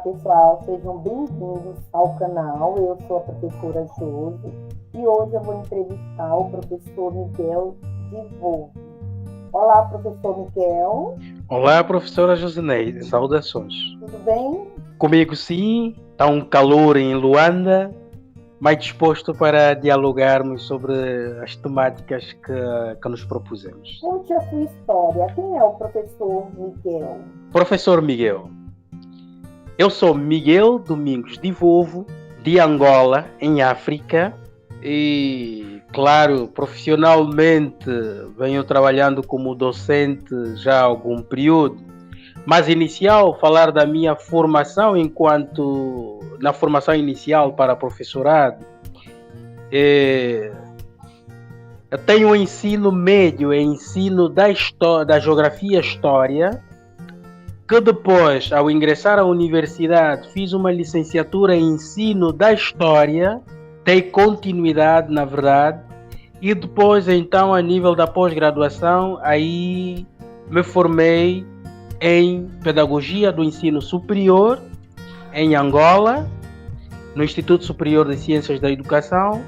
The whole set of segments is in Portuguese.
pessoal, sejam bem-vindos ao canal. Eu sou a professora Josi e hoje eu vou entrevistar o professor Miguel de Volve. Olá, professor Miguel. Olá, professora Josineide. Saudações. Tudo bem? Comigo sim, está um calor em Luanda, mais disposto para dialogarmos sobre as temáticas que nos propusemos. Conte a sua história. Quem é o professor Miguel? Professor Miguel. Eu sou Miguel Domingos de Volve, de Angola, em África, e, claro, profissionalmente venho trabalhando como docente já há algum período, mas inicial, falar da minha formação na formação inicial para professorado, eu tenho o ensino médio e ensino da geografia e história, que depois, ao ingressar à universidade, fiz uma licenciatura em ensino da história, dei continuidade, na verdade, e depois, então, a nível da pós-graduação, aí me formei em Pedagogia do Ensino Superior, em Angola, no Instituto Superior de Ciências da Educação,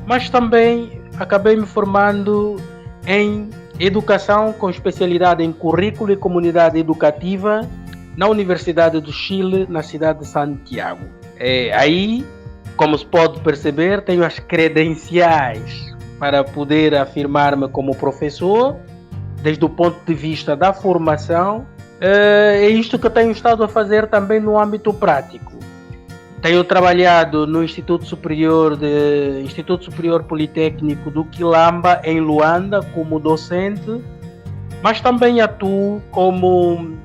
mas também acabei me formando em Educação com especialidade em Currículo e Comunidade Educativa na Universidade do Chile, na cidade de Santiago. Aí, como se pode perceber, tenho as credenciais para poder afirmar-me como professor, desde o ponto de vista da formação. É isto que eu tenho estado a fazer também no âmbito prático. Tenho trabalhado no Instituto Superior Politécnico do Quilamba, em Luanda, como docente, mas também atuo como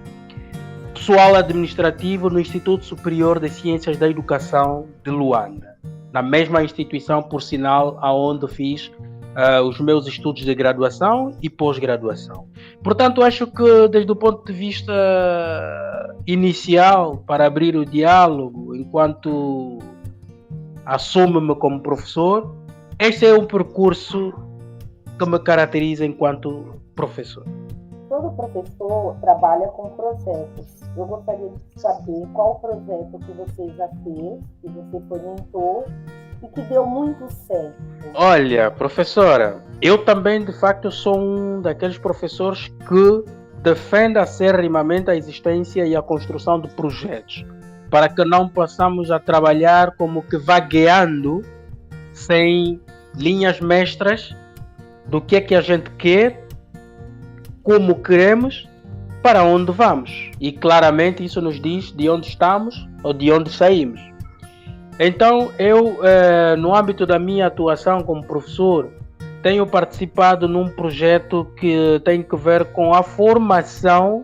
pessoal administrativo no Instituto Superior de Ciências da Educação de Luanda, na mesma instituição, por sinal, aonde fiz os meus estudos de graduação e pós-graduação. Portanto, acho que desde o ponto de vista inicial, para abrir o diálogo, enquanto assumo-me como professor, este é um percurso que me caracteriza enquanto professor. Todo professor trabalha com projetos. Eu gostaria de saber qual projeto que você já fez, que você foi mentor e que deu muito certo. Olha, professora, eu também, de facto, sou um daqueles professores que defende acerrimamente a existência e a construção de projetos, para que não possamos a trabalhar como que vagueando, sem linhas mestras do que é que a gente quer, como queremos, para onde vamos. E claramente isso nos diz de onde estamos ou de onde saímos. Então, eu, no âmbito da minha atuação como professor, tenho participado num projeto que tem que ver com a formação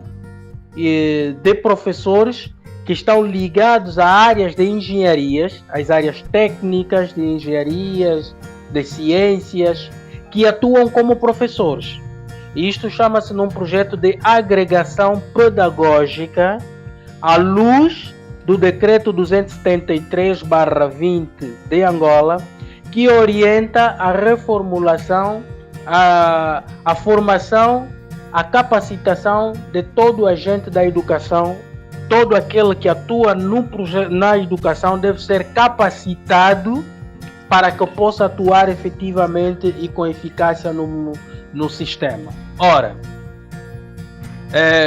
de professores que estão ligados a áreas de engenharias, as áreas técnicas de engenharias, de ciências, que atuam como professores. E isto chama-se num projeto de agregação pedagógica à luz do Decreto 273/20 de Angola, que orienta a reformulação, a formação, a capacitação de todo agente da educação. Todo aquele que atua na educação deve ser capacitado para que possa atuar efetivamente e com eficácia no sistema. Ora,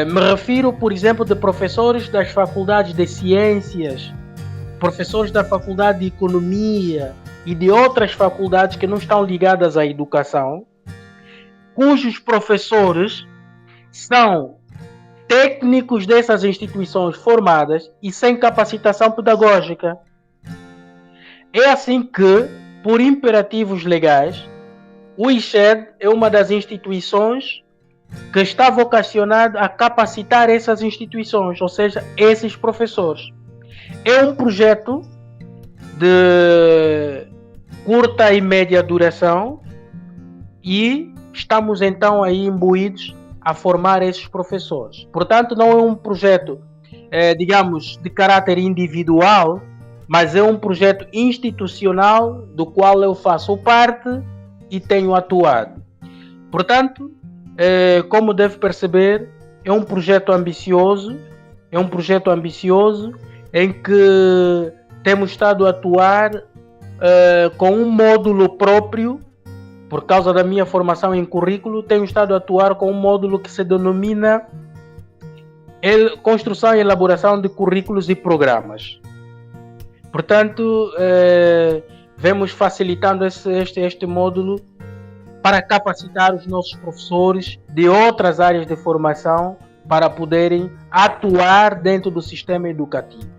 me refiro, por exemplo, de professores das faculdades de ciências, professores da faculdade de economia e de outras faculdades que não estão ligadas à educação, cujos professores são técnicos dessas instituições formadas e sem capacitação pedagógica. É assim que, por imperativos legais, o ICHED é uma das instituições que está vocacionado a capacitar essas instituições, ou seja, esses professores. É um projeto de curta e média duração e estamos então aí imbuídos a formar esses professores. Portanto, não é um projeto, digamos, de caráter individual, mas é um projeto institucional do qual eu faço parte e tenho atuado. Portanto, como deve perceber, é um projeto ambicioso em que temos estado a atuar com um módulo próprio. Por causa da minha formação em currículo, tenho estado a atuar com um módulo que se denomina Construção e Elaboração de Currículos e Programas. Portanto, vemos facilitando este módulo para capacitar os nossos professores de outras áreas de formação para poderem atuar dentro do sistema educativo.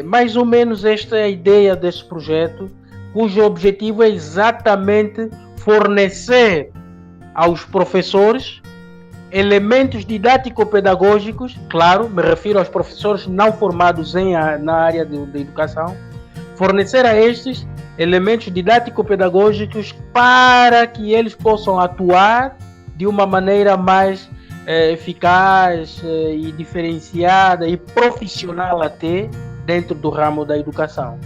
Mais ou menos esta é a ideia deste projeto, cujo objetivo é exatamente fornecer aos professores elementos didático-pedagógicos, claro, me refiro aos professores não formados na área de educação, fornecer a estes elementos didático-pedagógicos para que eles possam atuar de uma maneira mais eficaz e diferenciada e profissional até dentro do ramo da educação.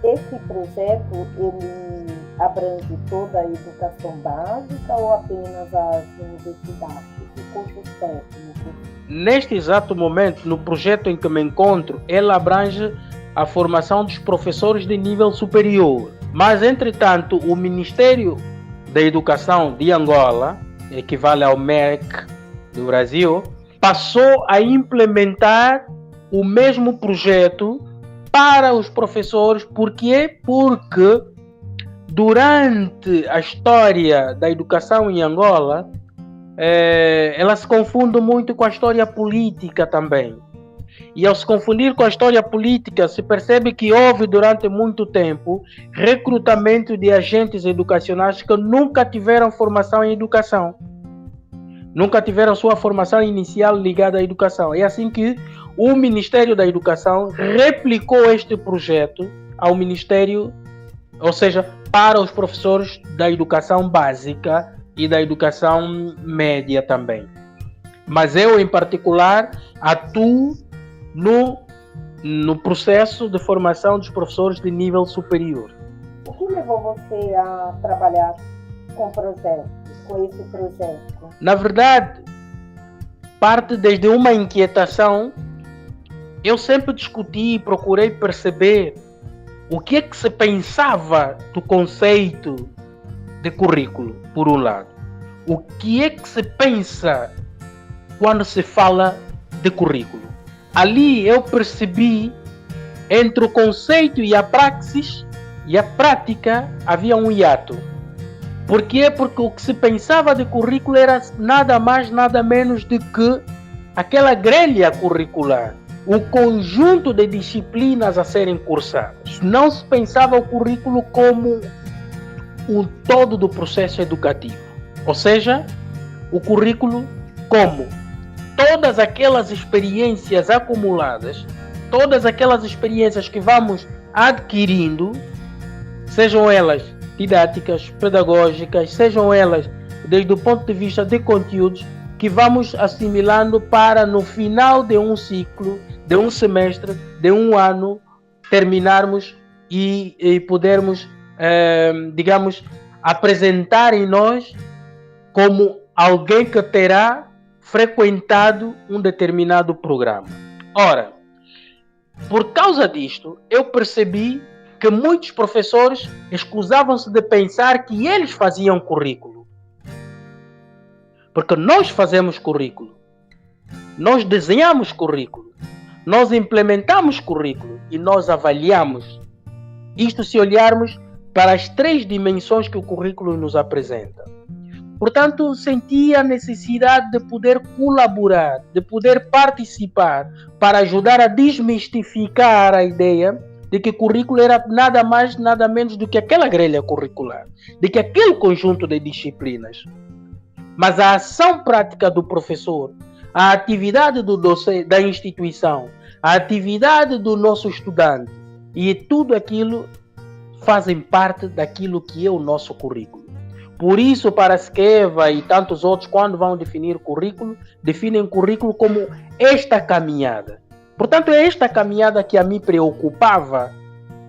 Esse projeto, ele abrange toda a educação básica ou apenas as universidades e cursos técnicos? Neste exato momento, no projeto em que me encontro, ele abrange a formação dos professores de nível superior. Mas, entretanto, o Ministério da Educação de Angola, equivale ao MEC do Brasil, passou a implementar o mesmo projeto para os professores. Por quê? Porque durante a história da educação em Angola, ela se confunde muito com a história política também. E ao se confundir com a história política, se percebe que houve durante muito tempo recrutamento de agentes educacionais que nunca tiveram formação em educação. Nunca tiveram sua formação inicial ligada à educação. É assim que o Ministério da Educação replicou este projeto ao Ministério, ou seja, para os professores da educação básica e da educação média também. Mas eu, em particular, atuo no processo de formação dos professores de nível superior. O que levou você a trabalhar com esse projeto? Na verdade, parte desde uma inquietação. Eu sempre discuti e procurei perceber o que é que se pensava do conceito de currículo, por um lado. O que é que se pensa quando se fala de currículo? Ali eu percebi, entre o conceito e a praxis e a prática, havia um hiato. Por quê? Porque o que se pensava de currículo era nada mais, nada menos do que aquela grelha curricular, o conjunto de disciplinas a serem cursadas. Não se pensava o currículo como o todo do processo educativo. Ou seja, o currículo como todas aquelas experiências acumuladas, todas aquelas experiências que vamos adquirindo, sejam elas didáticas, pedagógicas, sejam elas desde o ponto de vista de conteúdos, que vamos assimilando para no final de um ciclo, de um semestre, de um ano, terminarmos e podermos, digamos, apresentar em nós como alguém que terá frequentado um determinado programa. Ora, por causa disto, eu percebi que muitos professores escusavam-se de pensar que eles faziam currículo. Porque nós fazemos currículo, nós desenhamos currículo, nós implementamos currículo e nós avaliamos. Isto se olharmos para as 3 dimensões que o currículo nos apresenta. Portanto, senti a necessidade de poder colaborar, de poder participar para ajudar a desmistificar a ideia de que currículo era nada mais, nada menos do que aquela grelha curricular, de que aquele conjunto de disciplinas. Mas a ação prática do professor, a atividade do docente, da instituição, a atividade do nosso estudante e tudo aquilo fazem parte daquilo que é o nosso currículo. Por isso, para Esqueva e tantos outros, quando vão definir currículo, definem currículo como esta caminhada. Portanto, é esta caminhada que a mim preocupava,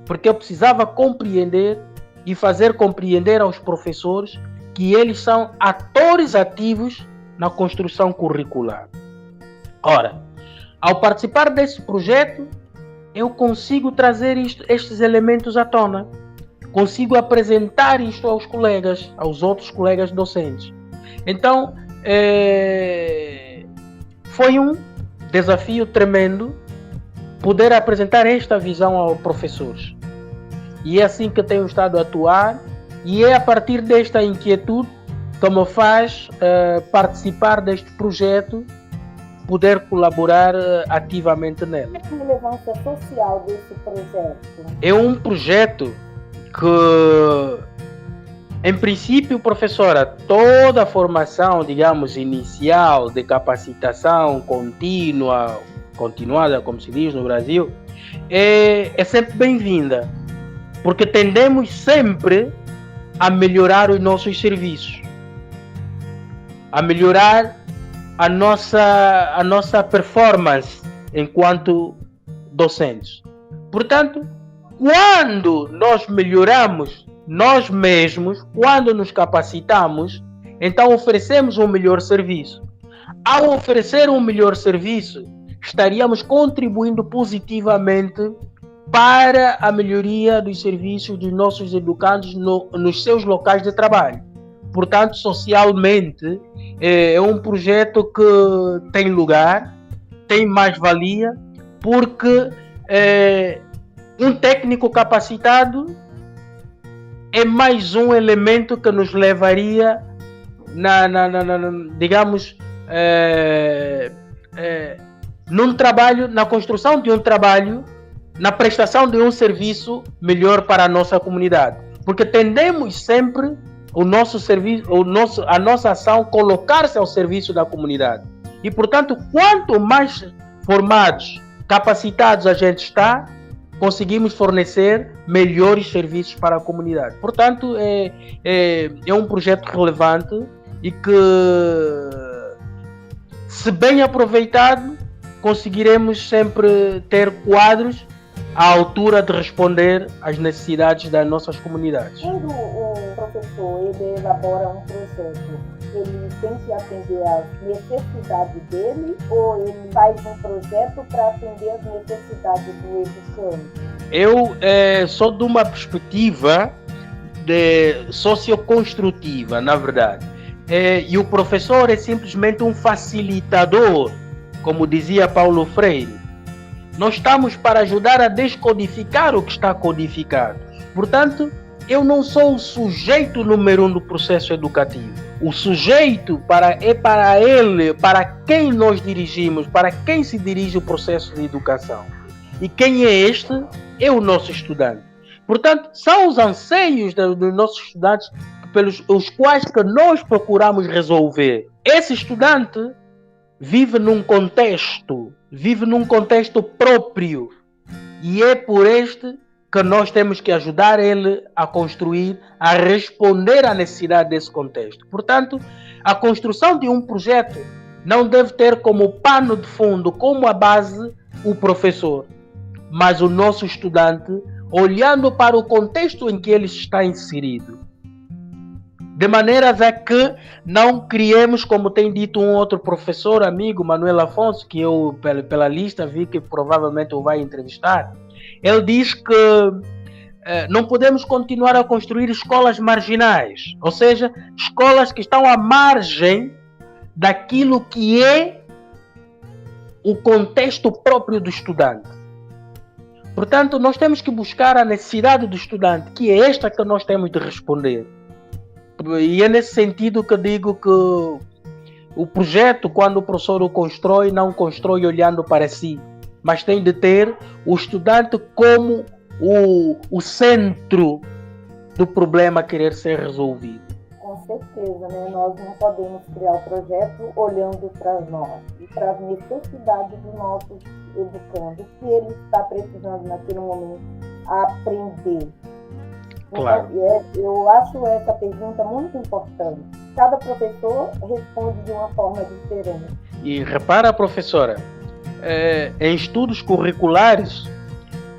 porque eu precisava compreender e fazer compreender aos professores que eles são atores ativos na construção curricular. Ora, Ao participar desse projeto, eu consigo trazer estes elementos à tona. Consigo apresentar isto aos colegas, aos outros colegas docentes. Então, foi um desafio tremendo poder apresentar esta visão aos professores. E é assim que tenho estado a atuar, e é a partir desta inquietude que me faz participar deste projeto, poder colaborar ativamente nele. Qual é a relevância social desse projeto? É um projeto que, em princípio, professora, toda a formação, digamos, inicial de capacitação continuada, como se diz no Brasil, é sempre bem-vinda, porque tendemos sempre a melhorar os nossos serviços, a melhorar a nossa performance enquanto docentes. Portanto, quando nós melhoramos nós mesmos, quando nos capacitamos, então oferecemos um melhor serviço. Ao oferecer um melhor serviço, estaríamos contribuindo positivamente para a melhoria dos serviços dos nossos educandos nos seus locais de trabalho. Portanto, socialmente, é um projeto que tem lugar, tem mais-valia, porque um técnico capacitado é mais um elemento que nos levaria digamos, num trabalho, na construção de um trabalho, na prestação de um serviço melhor para a nossa comunidade. Porque tendemos sempre o nosso serviço, a nossa ação colocar-se ao serviço da comunidade. E, portanto, quanto mais formados, capacitados a gente está, conseguimos fornecer melhores serviços para a comunidade. Portanto, é um projeto relevante e que, se bem aproveitado, conseguiremos sempre ter quadros à altura de responder às necessidades das nossas comunidades. Quando o professor ele elabora um projeto, ele tem que atender às necessidades dele ou ele faz um projeto para atender às necessidades do educando? Eu sou de uma perspectiva socioconstrutiva, na verdade. E o professor é simplesmente um facilitador, como dizia Paulo Freire. Nós estamos para ajudar a descodificar o que está codificado. Portanto, eu não sou o sujeito número 1 do processo educativo. O sujeito é para ele, para quem nós dirigimos, para quem se dirige o processo de educação. E quem é este? É o nosso estudante. Portanto, são os anseios dos nossos estudantes pelos os quais que nós procuramos resolver. Esse estudante vive num contexto próprio, e é por este que nós temos que ajudar ele a construir, a responder à necessidade desse contexto. Portanto, a construção de um projeto não deve ter como pano de fundo, como a base, o professor, mas o nosso estudante, olhando para o contexto em que ele está inserido. De maneira a que não criemos, como tem dito um outro professor, amigo, Manuel Afonso, que eu, pela lista, vi que provavelmente o vai entrevistar. Ele diz que não podemos continuar a construir escolas marginais, ou seja, escolas que estão à margem daquilo que é o contexto próprio do estudante. Portanto, nós temos que buscar a necessidade do estudante, que é esta que nós temos de responder. E é nesse sentido que digo que o projeto, quando o professor o constrói, não constrói olhando para si, mas tem de ter o estudante como o centro do problema a querer ser resolvido. Com certeza, né? Nós não podemos criar o projeto olhando para nós e para as necessidades dos nossos educandos, que ele está precisando naquele momento aprender. Claro. Então, eu acho essa pergunta muito importante. Cada professor responde de uma forma diferente. E repara, professora, em estudos curriculares,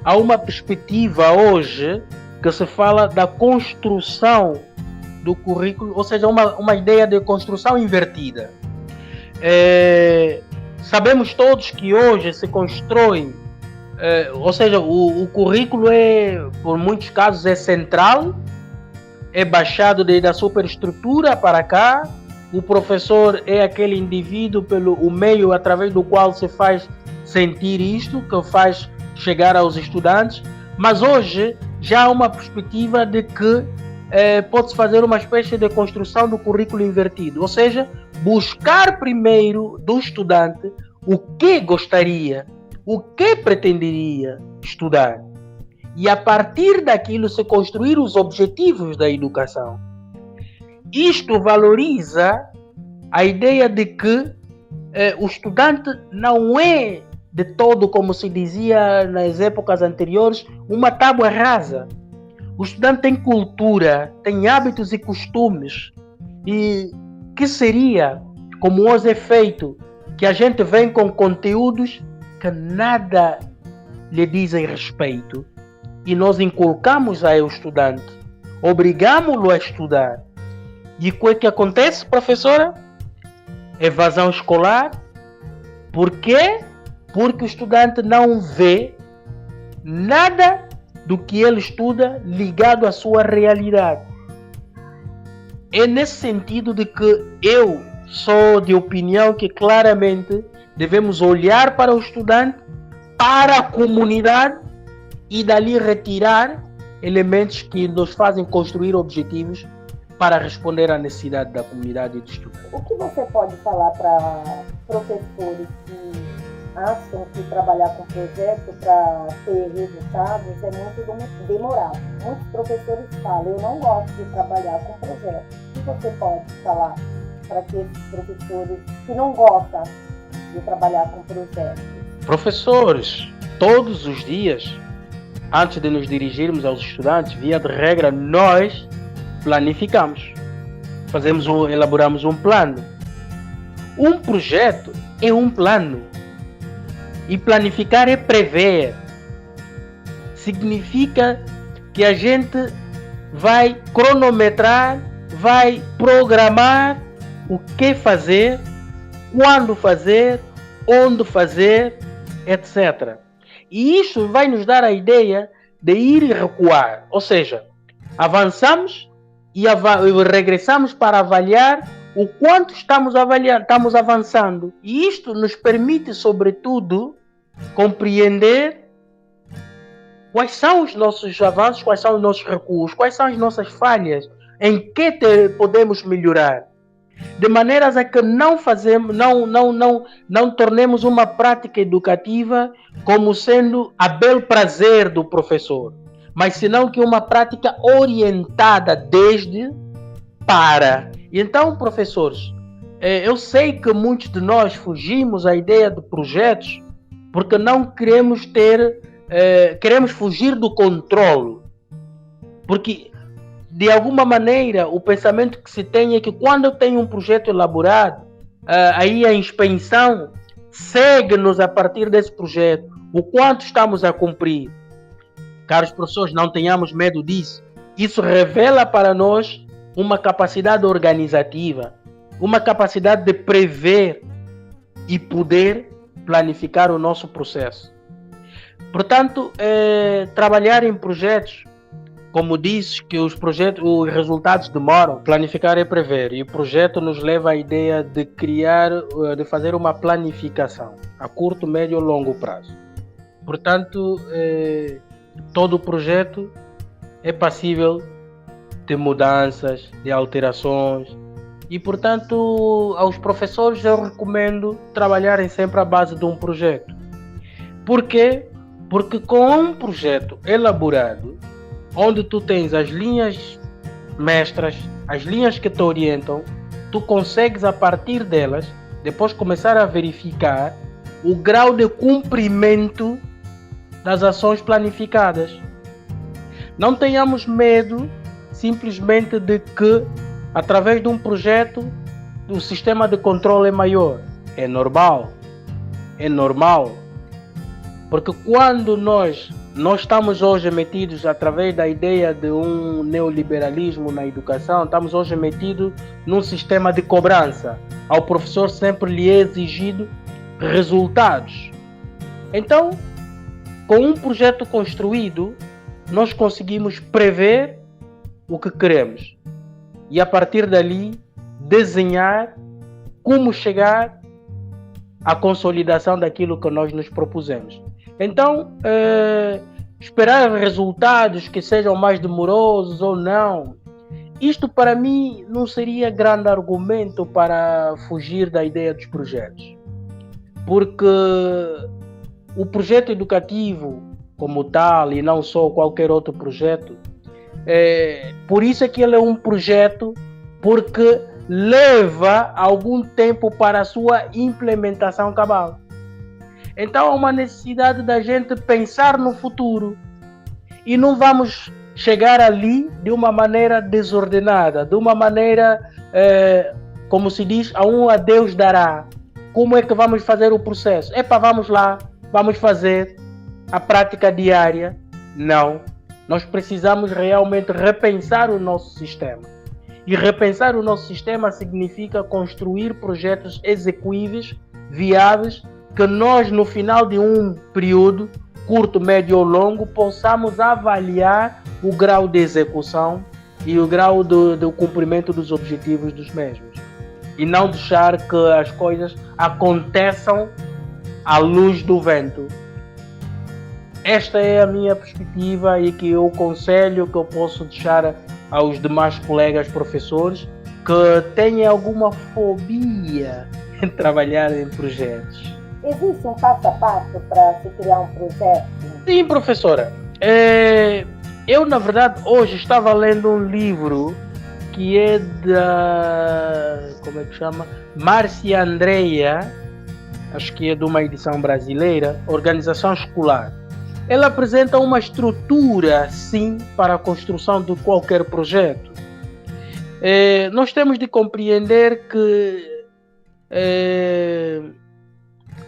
há uma perspectiva hoje que se fala da construção do currículo, ou seja, uma ideia de construção invertida. sabemos todos que hoje se constrói, ou seja, o currículo por muitos casos é central, é baixado da superestrutura para cá. O professor é aquele indivíduo o meio através do qual se faz sentir isto, que faz chegar aos estudantes. Mas hoje já há uma perspectiva de que pode-se fazer uma espécie de construção do currículo invertido, ou seja, buscar primeiro do estudante o que gostaria, o que pretenderia estudar, e a partir daquilo se construir os objetivos da educação. Isto valoriza a ideia de que o estudante não é de todo, como se dizia nas épocas anteriores, uma tábua rasa. O estudante tem cultura, tem hábitos e costumes, e que seria, como hoje é feito, que a gente vem com conteúdos que nada lhe dizem respeito, e nós inculcamos ao estudante, obrigamos-lo a estudar. E o que acontece, professora? Evasão escolar. Por quê? Porque o estudante não vê nada do que ele estuda ligado à sua realidade. É nesse sentido de que eu sou de opinião que claramente devemos olhar para o estudante, para a comunidade, e dali retirar elementos que nos fazem construir objetivos para responder à necessidade da comunidade de estudo. O que você pode falar para professores que acham que trabalhar com projeto para ter resultados é muito demorado? Muitos professores falam, eu não gosto de trabalhar com projeto. O que você pode falar para aqueles professores que não gostam de trabalhar com projetos? Professores, todos os dias, antes de nos dirigirmos aos estudantes, via de regra, nós planificamos. Elaboramos um plano. Um projeto é um plano. E planificar é prever. Significa que a gente vai cronometrar, vai programar o que fazer, quando fazer, onde fazer, etc. E isso vai nos dar a ideia de ir e recuar. Ou seja, avançamos e regressamos para avaliar o quanto estamos avançando. E isto nos permite, sobretudo, compreender quais são os nossos avanços, quais são os nossos recuos, quais são as nossas falhas, em que podemos melhorar. De maneiras a que não tornemos uma prática educativa como sendo a bel prazer do professor, mas senão que uma prática orientada desde para. E então, professores, eu sei que muitos de nós fugimos à ideia de projetos porque não queremos queremos fugir do controle. Porque, de alguma maneira, o pensamento que se tem é que quando eu tenho um projeto elaborado, aí a inspeção segue-nos a partir desse projeto, o quanto estamos a cumprir. Caros professores, não tenhamos medo disso. Isso revela para nós uma capacidade organizativa, uma capacidade de prever e poder planificar o nosso processo. Portanto, trabalhar em projetos, como disse que os resultados demoram, planificar é prever, e o projeto nos leva à ideia de de fazer uma planificação a curto, médio ou longo prazo. Portanto, todo projeto é passível de mudanças, de alterações, e portanto aos professores eu recomendo trabalharem sempre à base de um projeto. Por quê? Porque com um projeto elaborado, onde tu tens as linhas mestras, as linhas que te orientam, tu consegues a partir delas depois começar a verificar o grau de cumprimento das ações planificadas. Não tenhamos medo simplesmente de que, através de um projeto, o sistema de controle é maior. É normal. Porque quando nós estamos hoje metidos, através da ideia de um neoliberalismo na educação, estamos hoje metidos num sistema de cobrança. Ao professor sempre lhe é exigido resultados. Então, com um projeto construído, nós conseguimos prever o que queremos e, a partir dali, desenhar como chegar à consolidação daquilo que nós nos propusemos. Então, esperar resultados que sejam mais demorosos ou não, isto para mim não seria grande argumento para fugir da ideia dos projetos. Porque o projeto educativo como tal, e não só qualquer outro projeto, por isso é que ele é um projeto, porque leva algum tempo para a sua implementação cabal. Então há uma necessidade da gente pensar no futuro e não vamos chegar ali de uma maneira desordenada, de uma maneira, como se diz, a Deus dará. Como é que vamos fazer o processo? Vamos lá, vamos fazer a prática diária. Não. Nós precisamos realmente repensar o nosso sistema. E repensar o nosso sistema significa construir projetos execuíveis, viáveis, que nós, no final de um período, curto, médio ou longo, possamos avaliar o grau de execução e o grau do cumprimento dos objetivos dos mesmos. E não deixar que as coisas aconteçam à luz do vento. Esta é a minha perspectiva e que o conselho que eu posso deixar aos demais colegas professores que têm alguma fobia em trabalhar em projetos. Existe um passo a passo para se criar um projeto? Sim, professora. Eu, na verdade, hoje estava lendo um livro que é da... como é que chama? Márcia Andreia, acho que é de uma edição brasileira, Organização Escolar. Ela apresenta uma estrutura, sim, para a construção de qualquer projeto. Nós temos de compreender que,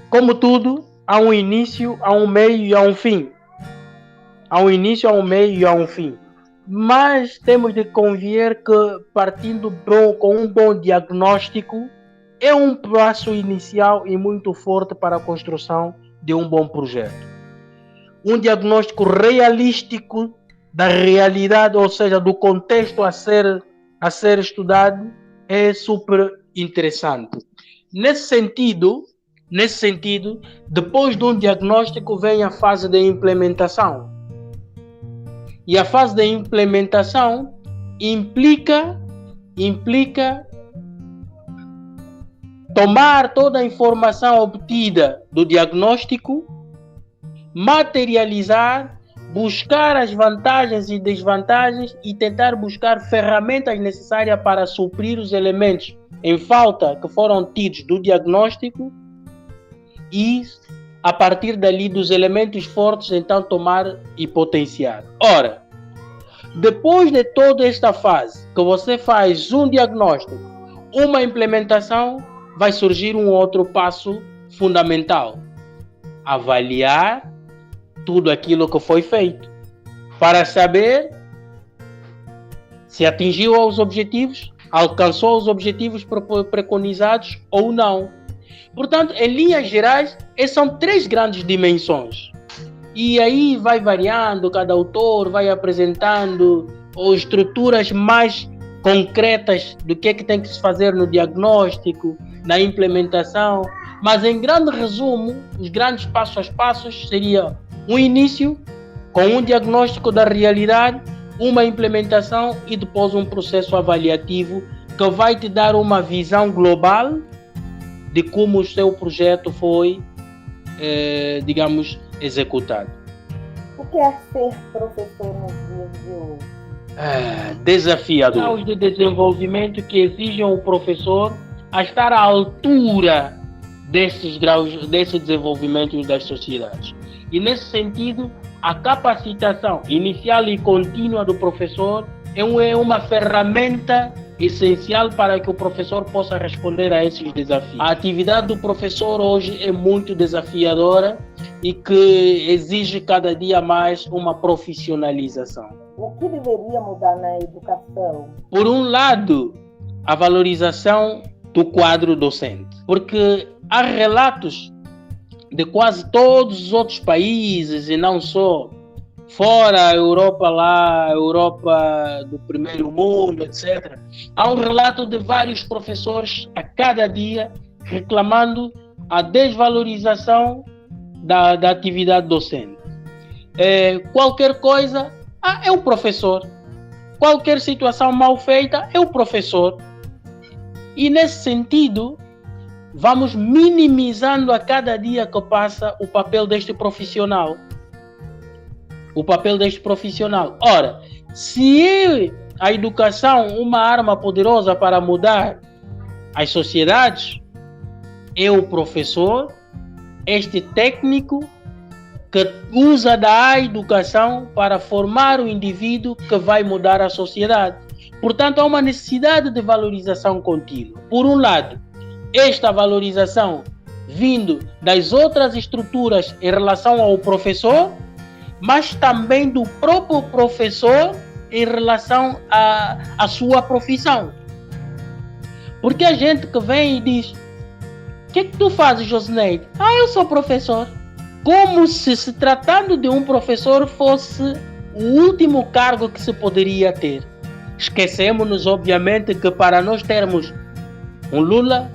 como tudo, há um início, há um meio e há um fim. Há um início, há um meio e há um fim. Mas temos de convir que, partindo com um bom diagnóstico, é um passo inicial e muito forte para a construção de um bom projeto. Um diagnóstico realístico da realidade, ou seja, do contexto a ser estudado, é super interessante. Nesse sentido, depois de um diagnóstico vem a fase de implementação. E a fase de implementação implica tomar toda a informação obtida do diagnóstico, materializar, buscar as vantagens e desvantagens e tentar buscar ferramentas necessárias para suprir os elementos em falta que foram tidos do diagnóstico e, a partir dali, dos elementos fortes, então tomar e potenciar. Ora, depois de toda esta fase que você faz um diagnóstico, uma implementação, vai surgir um outro passo fundamental: avaliar tudo aquilo que foi feito para saber se atingiu os objetivos, alcançou os objetivos preconizados ou não. Portanto, em linhas gerais, essas são 3 grandes dimensões. E aí vai variando, cada autor vai apresentando estruturas mais concretas do que tem que se fazer no diagnóstico, na implementação. Mas, em grande resumo, os grandes passos a passos seria um início com um diagnóstico da realidade, uma implementação e depois um processo avaliativo que vai te dar uma visão global de como o seu projeto foi, executado. O que é ser professor nos dias de hoje? Desafiador. Graus de desenvolvimento que exigem o professor a estar à altura desses graus, desse desenvolvimento das sociedades. E, nesse sentido, a capacitação inicial e contínua do professor é uma ferramenta essencial para que o professor possa responder a esses desafios. A atividade do professor hoje é muito desafiadora e que exige cada dia mais uma profissionalização. O que deveria mudar na educação? Por um lado, a valorização do quadro docente, porque há relatos de quase todos os outros países, e não só fora a Europa, lá, a Europa do primeiro mundo, etc. Há um relato de vários professores a cada dia reclamando a desvalorização da atividade docente. Qualquer coisa, é o professor. Qualquer situação mal feita, é o professor. E nesse sentido, vamos minimizando a cada dia que passa o papel deste profissional. O papel deste profissional. Ora, se a educação é uma arma poderosa para mudar as sociedades, é o professor, este técnico, que usa da educação para formar o indivíduo que vai mudar a sociedade. Portanto, há uma necessidade de valorização contínua. Por um lado, esta valorização vindo das outras estruturas em relação ao professor, mas também do próprio professor em relação à sua profissão. Porque a gente que vem e diz: o que é que tu fazes, Josineide? Eu sou professor. Como se tratando de um professor fosse o último cargo que se poderia ter. Esquecemos-nos, obviamente, que para nós termos um Lula,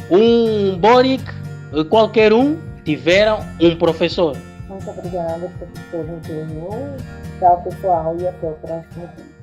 um Boric, qualquer um, tiveram um professor. Muito obrigada, professor Miguel. Tchau, pessoal, e até o próximo vídeo.